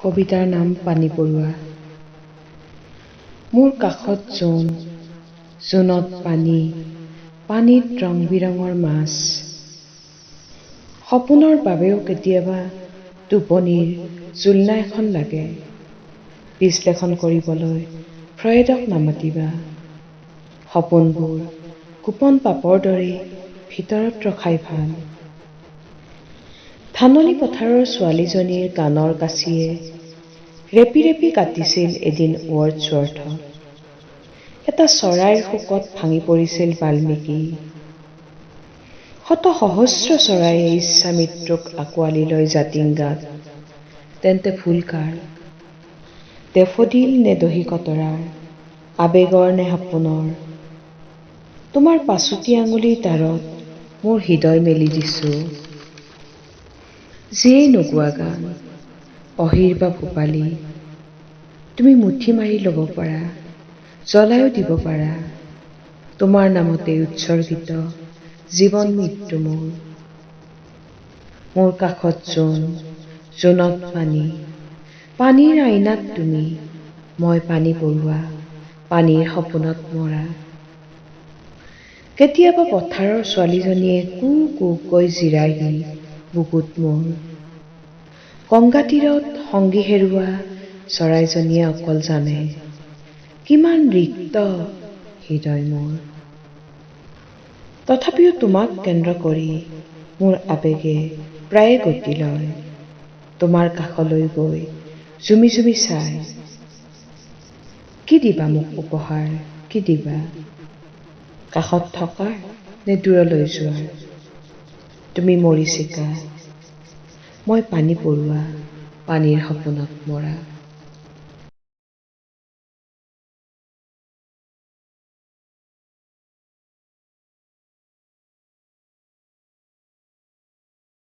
কবিতাৰ নাম পানী পৰুৱা। মোৰ কাষত জোন, জোনত পানী, পানীত ৰং বিৰঙৰ মাছ। সপোনৰ বাবেও কেতিয়াবা টোপনিৰ জোলনা এখন লাগে। বিশ্লেষণ কৰিবলৈ ফ্ৰয়েডক নামাতিবা। সপোনবোৰ গোপন পাপৰ দৰে ভিতৰত ৰখাই ভাল। ধাননি পথাৰৰ ছোৱালীজনীৰ কাণৰ কাচিয়ে ৰেপি ৰেপি কাটিছিল এদিন ৱৰ্ডছৱৰ্থত। এটা চৰাইৰ শোকত ভাঙি পৰিছিল বাল্মীকি। শত সহস্ৰ চৰাইয়ে ইচ্ছামৃত্যুক আঁকোৱালি লয় জাতিংগাত। তেন্তে ভুল কাৰ? ডেফোডিল নে দহি কতৰাৰ, আবেগৰ নে সপোনৰ? তোমাৰ পাছুটি আঙুলিৰ তাৰত মোৰ হৃদয় মেলি দিছো। যিয়েই নোগোৱা গান, অহিৰ বা ভোপালী, তুমি মুঠি মাৰি ল'ব পাৰা, জ্বলাইও দিব পাৰা। তোমাৰ নামতে উৎসৰ্গিত জীৱন মৃত্যু মোৰ। মোৰ কাষত জোন, জোনত পানী, পানীৰ আইনাত তুমি, মই পানী পৰুৱা, পানীৰ সপোনত মৰা। কেতিয়াবা পথাৰৰ ছোৱালীজনীয়ে কু কুকৈ জিৰায়হি বুকুত মোৰ। গংগা তীৰত সংগী হেৰুৱা চৰাইজনীয়ে অকল জানে, কিমান ৰিক্ত হৃদয় মোৰ। তথাপিও তোমাক কেন্দ্ৰ কৰি মোৰ আবেগে প্ৰায়ে গতি লয়। তোমাৰ কাষলৈ গৈ জুমি জুমি চাই। কি দিবা মোক উপহাৰ, কি দিবা? কাষত থকাৰ নে দূৰলৈ যোৱাৰ? তুমি মৰীচিকা, মই পানী পৰুৱা, পানীৰ সপোনত মৰা।